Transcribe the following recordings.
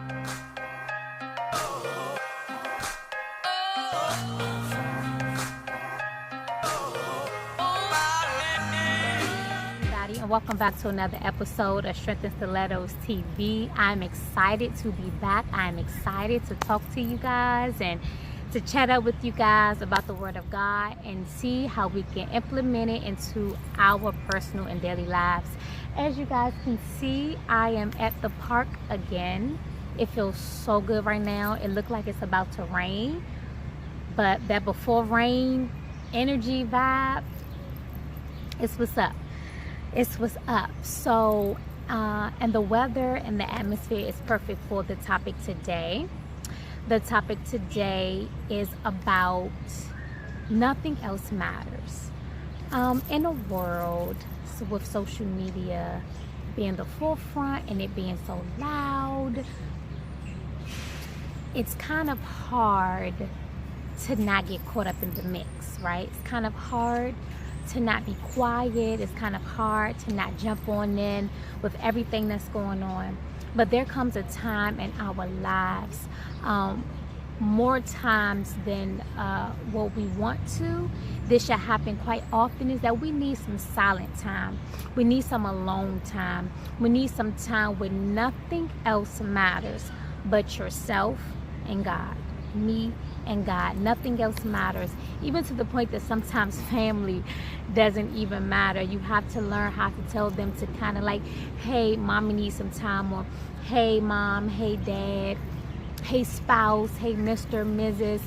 Everybody, and welcome back to another episode of In Stilettos TV. I'm excited to be back. I'm excited to talk to you guys and to chat up with you guys about the Word of God and see how we can implement it into our personal and daily lives. As you guys can see, I am at the park again. It feels so good right now. It looks like it's about to rain, but that before rain energy vibe, it's what's up. It's what's up. So and the weather and the atmosphere is perfect for the topic today. The topic today is about nothing else matters. In a world with social media being the forefront and it being so loud, it's kind of hard to not get caught up in the mix, right? It's kind of hard to not be quiet. It's kind of hard to not jump on in with everything that's going on. But there comes a time in our lives, more times than what we want to. This should happen quite often, is that we need some silent time. We need some alone time. We need some time where nothing else matters but yourself and God. Me and God. Nothing else matters, even to the point that sometimes family doesn't even matter. You have to learn how to tell them to kind of like, hey, mommy needs some time, or hey, mom, hey, dad, hey, spouse, hey, Mr., Mrs.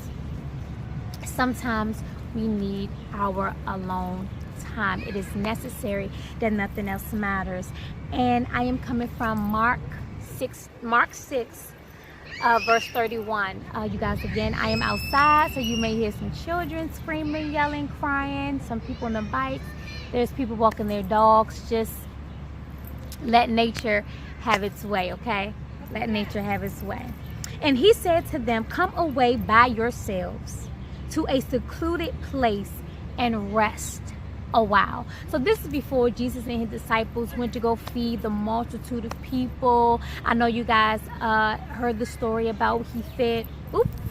Sometimes we need our alone time. It is necessary that nothing else matters. And I am coming from Mark 6 verse 31. You guys, again, I am outside, so you may hear some children screaming, yelling, crying, some people on the bikes. There's people walking their dogs. Just let nature have its way, okay? Let nature have its way. And he said to them, come away by yourselves to a secluded place and rest a while. So this is before Jesus and his disciples went to go feed the multitude of people. I know you guys heard the story about he fed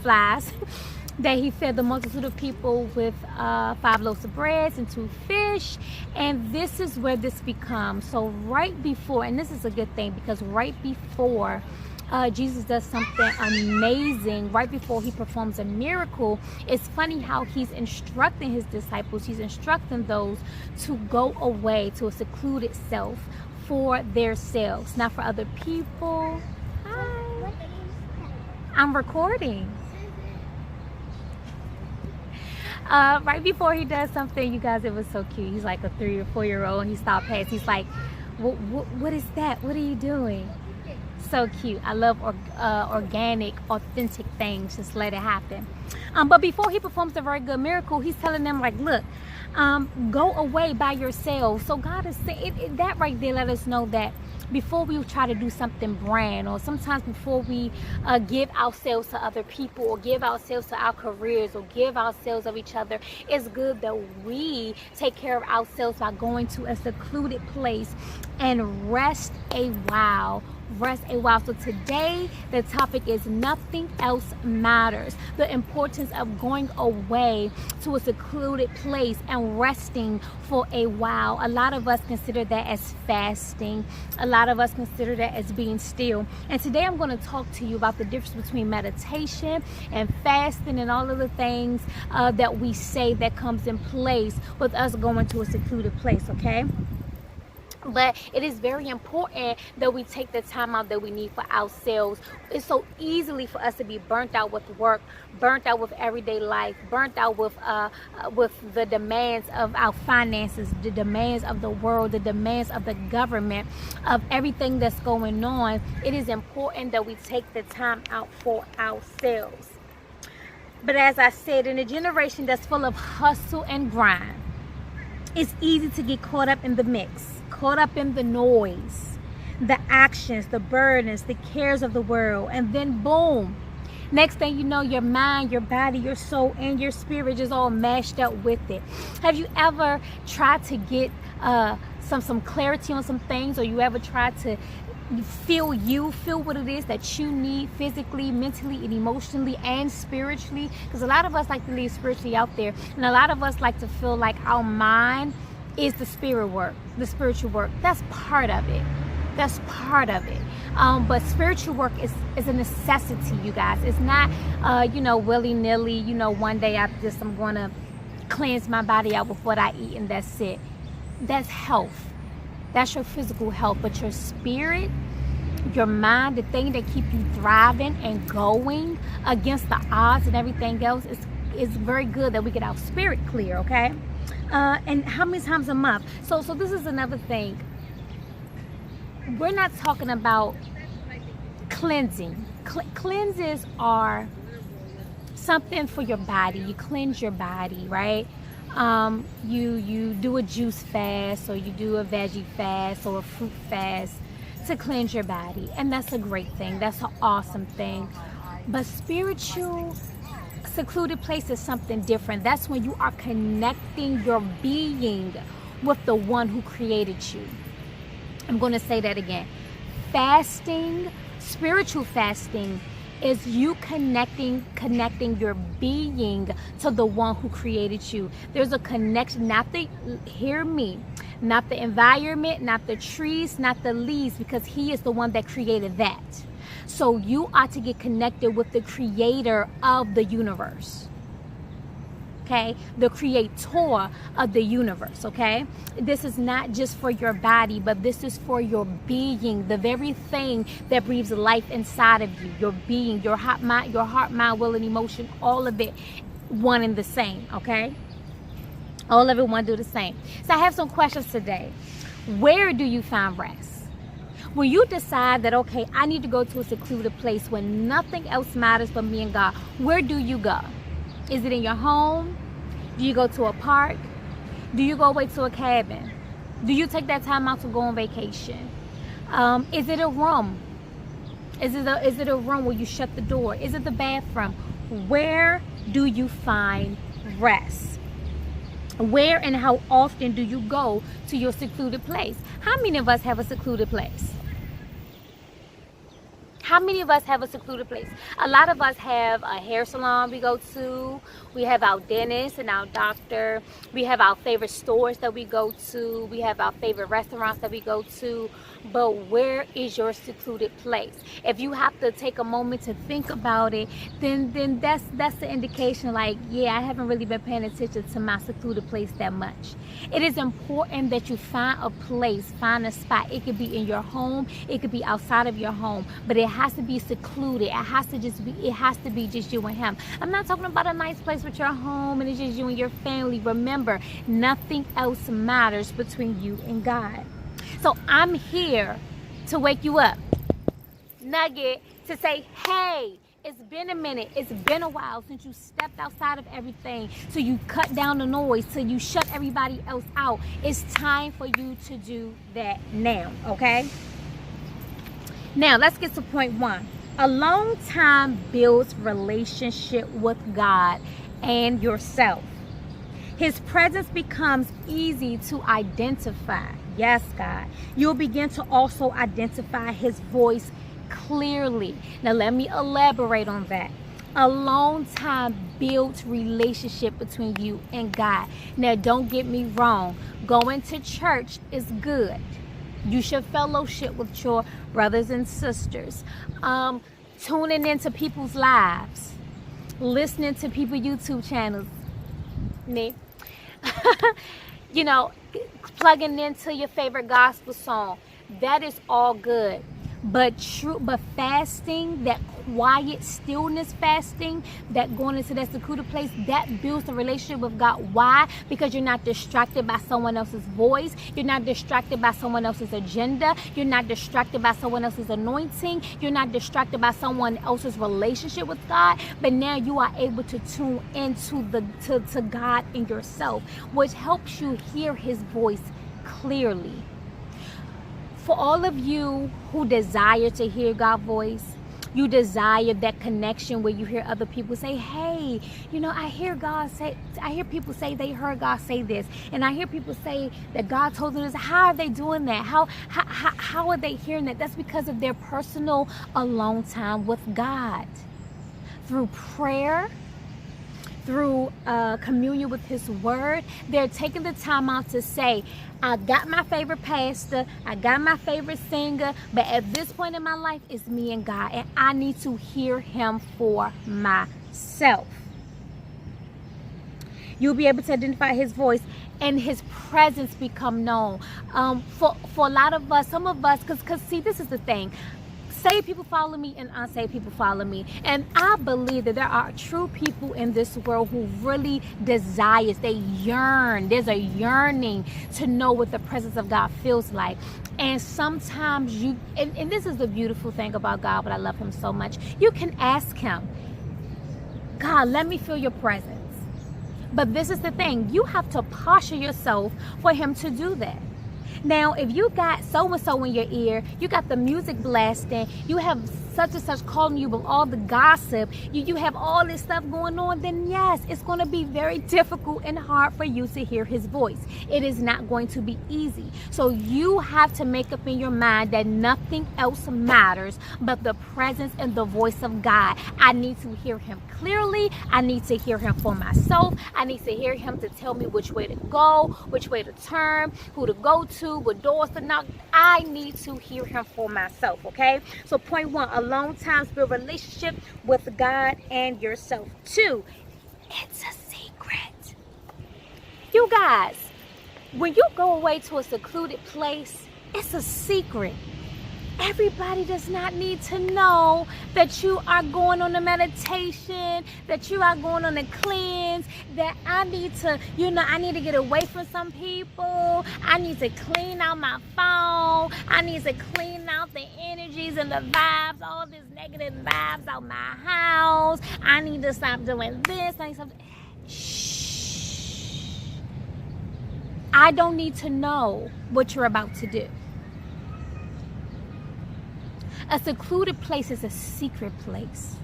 flies that he fed the multitude of people with 5 loaves of bread and 2 fish. And this is where this becomes. So right before, and this is a good thing, because right before Jesus does something amazing, right before he performs a miracle, it's funny how he's instructing his disciples, he's instructing those to go away to a secluded self for themselves, not for other people. Hi. I'm recording. Right before he does something, you guys, it was so cute. He's like a 3 or 4-year-old, and he stopped past. He's like, what is that? What are you doing? So cute. I love organic, authentic things. Just let it happen. But before he performs a very good miracle, he's telling them, like, look, go away by yourselves. So God is saying that right there. Let us know that before we try to do something brand, or sometimes before we give ourselves to other people, or give ourselves to our careers, or give ourselves of each other, it's good that we take care of ourselves by going to a secluded place and rest a while. So today the topic is nothing else matters. The importance of going away to a secluded place and resting for a while. A lot of us consider that as fasting. A lot of us consider that as being still. And today I'm going to talk to you about the difference between meditation and fasting and all of the things that we say that comes in place with us going to a secluded place, okay? But it is very important that we take the time out that we need for ourselves. It's so easily for us to be burnt out with work, burnt out with everyday life, burnt out with the demands of our finances, the demands of the world, the demands of the government, of everything that's going on. It is important that we take the time out for ourselves. But as I said, in a generation that's full of hustle and grind, it's easy to get caught up in the mix, caught up in the noise, the actions, the burdens, the cares of the world, and then boom, next thing you know, your mind, your body, your soul, and your spirit is all mashed up with it. Have you ever tried to get some clarity on some things, or you ever tried to feel what it is that you need physically, mentally, and emotionally, and spiritually. Because a lot of us like to leave spiritually out there, and a lot of us like to feel like our mind is the spirit work, the spiritual work. That's part of it. That's part of it. But spiritual work is a necessity, you guys. It's not willy-nilly, one day I'm going to cleanse my body out with what I eat and that's it. That's health. That's your physical health. But your spirit, your mind, the thing that keep you thriving and going against the odds and everything else, is very good that we get our spirit clear, okay? And how many times a month? So this is another thing. We're not talking about cleansing. Cleanses are something for your body. You cleanse your body, right? You do a juice fast, or you do a veggie fast, or a fruit fast to cleanse your body, and that's a great thing. That's an awesome thing. But spiritual secluded place is something different. That's when you are connecting your being with the one who created you. I'm going to say that again. Fasting, spiritual fasting, is you connecting your being to the one who created you. There's a connection, hear me, not the environment, not the trees, not the leaves, because he is the one that created that. So you ought to get connected with the creator of the universe. Okay, the creator of the universe. Okay, this is not just for your body, but this is for your being, the very thing that breathes life inside of you. Your being, your heart, mind, will, and emotion, all of it, one and the same. Okay, all of it one do the same. So I have some questions today. Where do you find rest? When you decide that, okay, I need to go to a secluded place where nothing else matters but me and God, where do you go? Is it in your home? Do you go to a park? Do you go away to a cabin? Do you take that time out to go on vacation? Is it a room? Is it a room where you shut the door? Is it the bathroom? Where do you find rest? Where and how often do you go to your secluded place? How many of us have a secluded place? How many of us have a secluded place? A lot of us have a hair salon we go to. We have our dentist and our doctor. We have our favorite stores that we go to. We have our favorite restaurants that we go to. But where is your secluded place? If you have to take a moment to think about it, then that's the indication, like, yeah, I haven't really been paying attention to my secluded place that much. It is important that you find a place, find a spot. It could be in your home, it could be outside of your home, but it has to be secluded. It has to be just you and him. I'm not talking about a nice place with your home and it's just you and your family. Remember, nothing else matters between you and God. So I'm here to wake you up, nugget, to say, hey, it's been a minute, it's been a while since you stepped outside of everything, so you cut down the noise, so you shut everybody else out. It's time for you to do that now, okay? Now, let's get to point one. Alone time builds relationship with God and yourself. His presence becomes easy to identify. Yes, God. You'll begin to also identify his voice clearly. Now, let me elaborate on that. Alone time builds relationship between you and God. Now, don't get me wrong. Going to church is good. You should fellowship with your brothers and sisters. Tuning into people's lives. Listening to people's YouTube channels. Me. Plugging into your favorite gospel song. That is all good. But fasting, that quiet stillness fasting, that going into that secluded place, that builds the relationship with God. Why? Because you're not distracted by someone else's voice. You're not distracted by someone else's agenda. You're not distracted by someone else's anointing. You're not distracted by someone else's relationship with God. But now you are able to tune into to God in yourself, which helps you hear his voice clearly. For all of you who desire to hear God's voice, You desire that connection where you hear other people say, hey, you know, I hear people say they heard God say this. And I hear people say that God told them this. How are they doing that? How are they hearing that? That's because of their personal alone time with God. Through prayer, through communion with his word, they're taking the time out to say, I got my favorite pastor, I got my favorite singer, but at this point in my life, it's me and God, and I need to hear him for myself. You'll be able to identify his voice and his presence become known. For a lot of us, some of us, because see, this is the thing. Saved people follow me and unsaved people follow me. And I believe that there are true people in this world who really desires, they yearn. There's a yearning to know what the presence of God feels like. And sometimes and this is the beautiful thing about God, but I love him so much. You can ask him, God, let me feel your presence. But this is the thing, you have to posture yourself for him to do that. Now, if you got so-and-so in your ear, you got the music blasting, you have such and such calling you with all the gossip, you have all this stuff going on, then yes, it's going to be very difficult and hard for you to hear his voice. It is not going to be easy. So you have to make up in your mind that nothing else matters but the presence and the voice of God. I need to hear him clearly. I need to hear him for myself. I need to hear him to tell me which way to go, which way to turn, who to go to, what doors to knock. I need to hear him for myself, okay? So point one, a long time spiritual relationship with God and yourself. Two, it's a secret. You guys, when you go away to a secluded place, it's a secret. Everybody does not need to know that you are going on a meditation, that you are going on a cleanse, that I need to, I need to get away from some people. I need to clean out my phone. I need to clean out the energies and the vibes, all this negative vibes out my house. I need to stop doing this. Shh. I don't need to know what you're about to do. A secluded place is a secret place.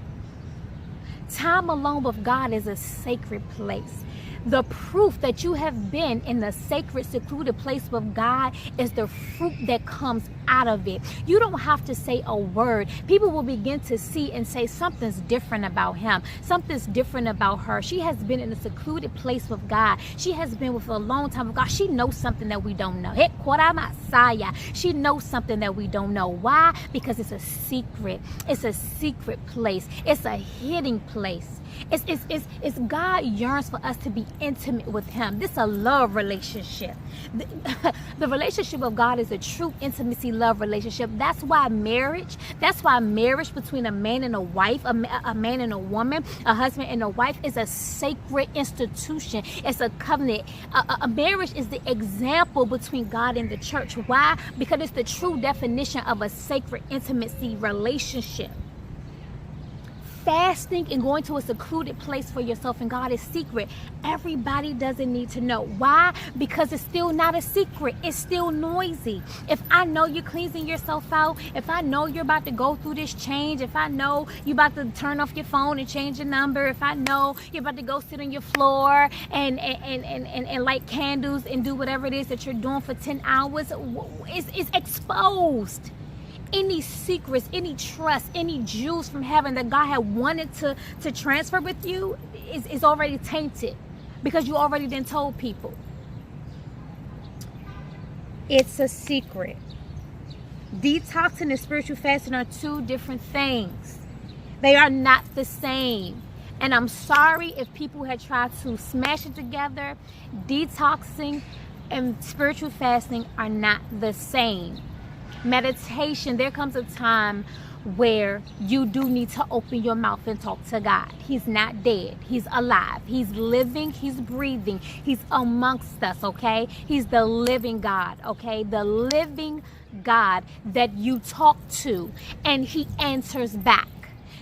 Time alone with God is a sacred place. The proof that you have been in the sacred, secluded place with God is the fruit that comes out of it. You don't have to say a word. People will begin to see and say something's different about him. Something's different about her. She has been in a secluded place with God. She has been with a long time with God. She knows something that we don't know. Ep.4. She knows something that we don't know. Why? Because it's a secret. It's a secret place. It's a hidden place. It's God yearns for us to be intimate with him. This is a love relationship. The relationship of God is a true intimacy love relationship. That's why marriage between a man and a wife, a man and a woman, a husband and a wife is a sacred institution. It's a covenant. A marriage is the example between God and the church. Why? Because it's the true definition of a sacred intimacy relationship. Fasting and going to a secluded place for yourself and God is secret. Everybody doesn't need to know. Why? Because it's still not a secret. It's still noisy. If I know you're cleansing yourself out, if I know you're about to go through this change, if I know you're about to turn off your phone and change your number, if I know you're about to go sit on your floor and light candles and do whatever it is that you're doing for 10 hours, it's exposed. Any secrets, any trust, any jewels from heaven that God had wanted to transfer with you is already tainted because you already done told people. It's a secret. Detoxing and spiritual fasting are two different things. They are not the same. And I'm sorry if people had tried to smash it together. Detoxing and spiritual fasting are not the same. Meditation, there comes a time where you do need to open your mouth and talk to God. He's not dead. He's alive. He's living. He's breathing. He's amongst us, okay? He's the living God, okay? The living God that you talk to and he answers back.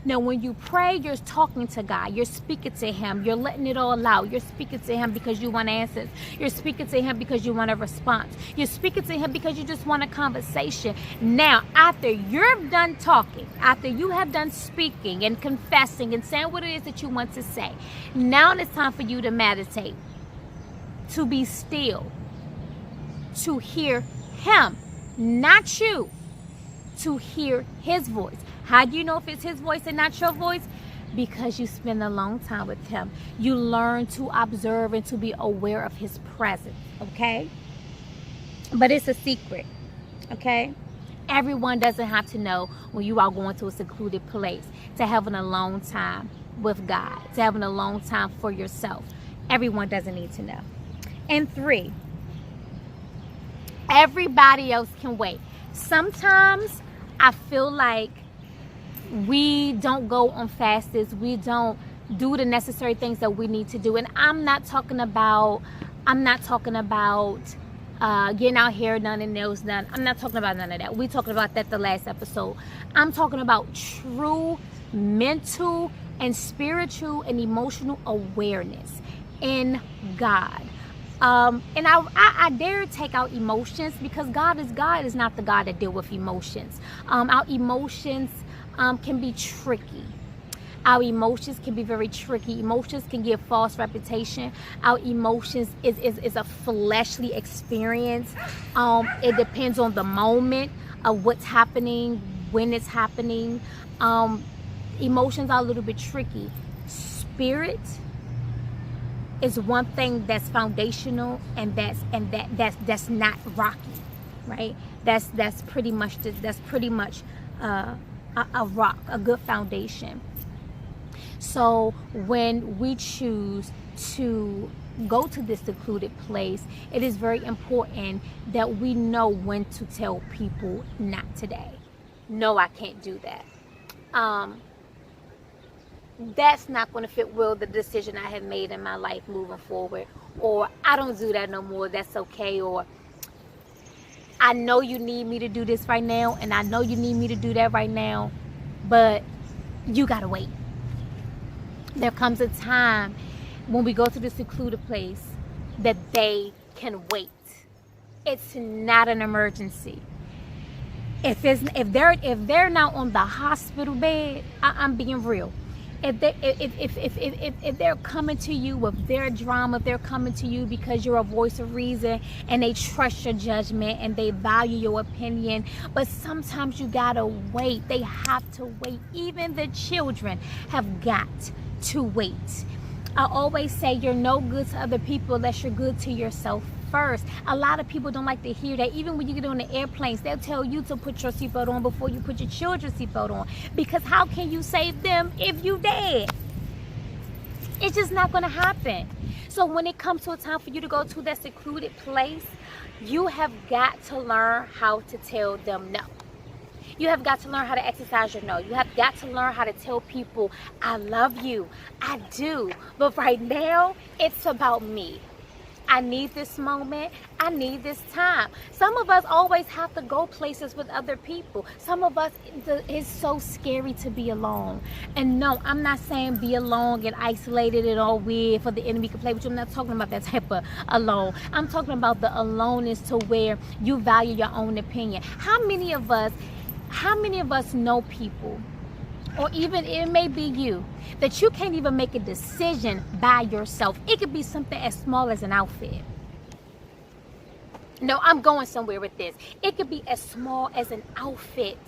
Now, when you pray, you're talking to God. You're speaking to him. You're letting it all out. You're speaking to him because you want answers. You're speaking to him because you want a response. You're speaking to him because you just want a conversation. Now, after you're done talking, after you have done speaking and confessing and saying what it is that you want to say, now it's time for you to meditate, to be still, to hear him, not you, to hear his voice. How do you know if it's his voice and not your voice? Because you spend a long time with him. You learn to observe and to be aware of his presence, okay? But it's a secret, okay? Everyone doesn't have to know when you are going to a secluded place, to having a long time with God, to having a long time for yourself. Everyone doesn't need to know. And 3, everybody else can wait. Sometimes I feel like we don't go on fasts. We don't do the necessary things that we need to do. And I'm not talking about getting our hair done and nails done. I'm not talking about none of that. We talked about that the last episode. I'm talking about true mental and spiritual and emotional awareness in God. And I dare take out emotions, because God is not the God that deal with emotions. Our emotions can be tricky. Our emotions can be very tricky. Emotions can give false reputation. Our emotions is a fleshly experience. It depends on the moment of what's happening, when it's happening. Emotions are a little bit tricky. Spirit is one thing that's foundational, and that's not rocky, right? That's pretty much a rock, a good foundation. So when we choose to go to this secluded place, it is very important that we know when to tell people, not today. No, I can't do that. That's not going to fit well the decision I have made in my life moving forward. Or I don't do that no more. That's okay. Or I know you need me to do this right now, and I know you need me to do that right now, but you gotta wait. There comes a time when we go to the secluded place that they can wait. It's not an emergency. If they're not on the hospital bed, I'm being real. If they're coming to you with their drama, if they're coming to you because you're a voice of reason and they trust your judgment and they value your opinion, but sometimes you gotta wait. They have to wait. Even the children have got to wait. I always say you're no good to other people unless you're good to yourself first. A lot of people don't like to hear that. Even when you get on the airplanes, they'll tell you to put your seatbelt on before you put your children's seatbelt on, because how can you save them if you dead? It's just not going to happen. So when it comes to a time for you to go to that secluded place, you have got to learn how to tell them no. You have got to learn how to exercise your no. You have got to learn how to tell people, I love you, I do, but right now it's about me. I need this moment. I need this time. Some of us always have to go places with other people. Some of us, it's so scary to be alone. And no, I'm not saying be alone and isolated and all weird for the enemy to play with you. I'm not talking about that type of alone. I'm talking about the aloneness to where you value your own opinion. How many of us know people, or even it may be you, that you can't even make a decision by yourself? It could be something as small as an outfit. No, I'm going somewhere with this. It could be as small as an outfit.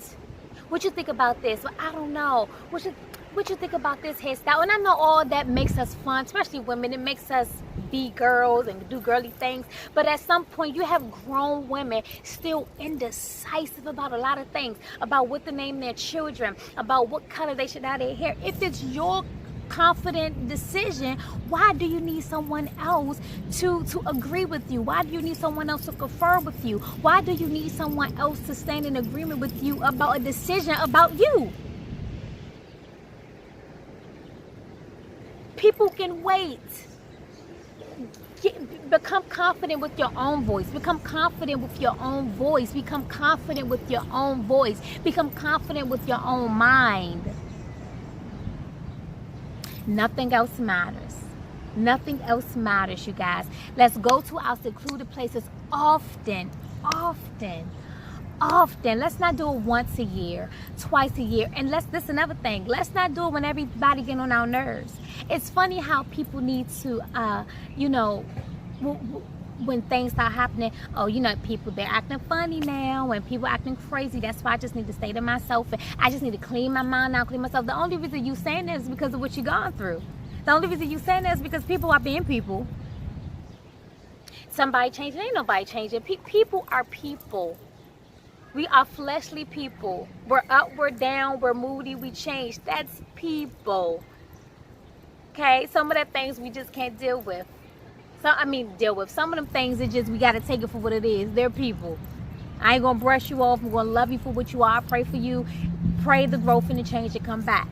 What you think about this? Well, I don't know. What you think about this hairstyle? And I know all that makes us fun, especially women. It makes us be girls and do girly things. But at some point, you have grown women still indecisive about a lot of things, about what to name their children, about what color they should dye their hair. If it's your confident decision, why do you need someone else to agree with you? Why do you need someone else to confer with you? Why do you need someone else to stand in agreement with you about a decision about you? People can wait. Become confident with your own voice. Become confident with your own voice. Become confident with your own voice. Become confident with your own mind. Nothing else matters. Nothing else matters, you guys. Let's go to our secluded places often. Let's not do it once a year, twice a year. And this is another thing. Let's not do it when everybody get on our nerves. It's funny how people need to, when things start happening, people, they're acting funny now, when people acting crazy. That's why I just need to stay to myself, and I just need to clean my mind out, clean myself. The only reason you saying that is because of what you're going through. The only reason you saying that is because people are being people. Somebody changing, ain't nobody changing. People are people. We are fleshly people. We're up, we're down, we're moody, we change. That's people. Okay? Some of the things we just can't deal with. Some of them things, we got to take it for what it is. They're people. I ain't going to brush you off. I'm going to love you for what you are. I pray for you. Pray the growth and the change to come back.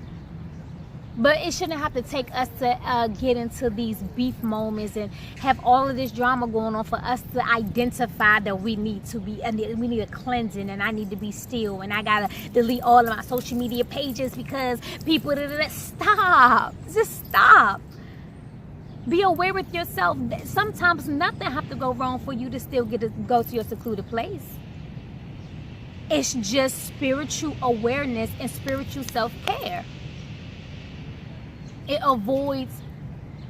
But it shouldn't have to take us to get into these beef moments and have all of this drama going on for us to identify that we need a cleansing, and I need to be still, and I got to delete all of my social media pages because people, stop. Just stop. Be aware with yourself. Sometimes nothing have to go wrong for you to still go to your secluded place. It's just spiritual awareness and spiritual self-care. It avoids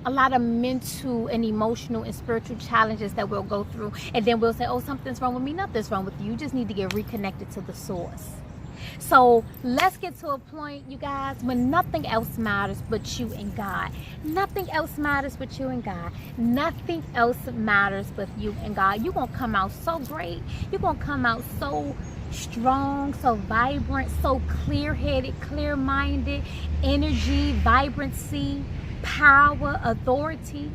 a lot of mental and emotional and spiritual challenges that we'll go through. And then we'll say, oh, something's wrong with me. Nothing's wrong with you. You just need to get reconnected to the source. So let's get to a point, you guys, when nothing else matters but you and God. Nothing else matters but you and God. Nothing else matters but you and God. You're going to come out so great. You're going to come out so strong, so vibrant, so clear-headed, clear-minded, energy, vibrancy, power, authority.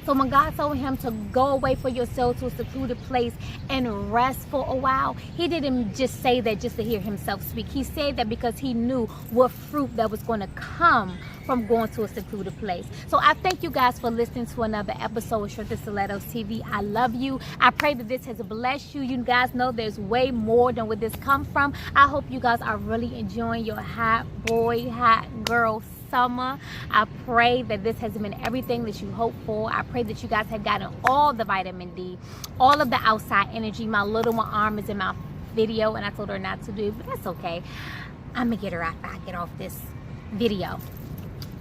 So when God told him to go away for yourself to a secluded place and rest for a while, he didn't just say that just to hear himself speak. He said that because he knew what fruit that was going to come from going to a secluded place. So I thank you guys for listening to another episode of In Stilettos TV. I love you. I pray that this has blessed you. You guys know there's way more than where this come from. I hope you guys are really enjoying your hot boy, hot girl summer. I pray that this has been everything that you hope for. I pray that you guys have gotten all the vitamin D, all of the outside energy. My little one arm is in my video and I told her not to do, but that's okay. I'm gonna get her after I get off this video.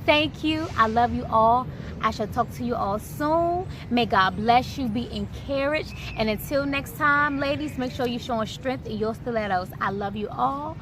Thank you. I love you all. I shall talk to you all soon. May God bless you. Be encouraged. And until next time, ladies, make sure you're showing strength in your stilettos. I love you all.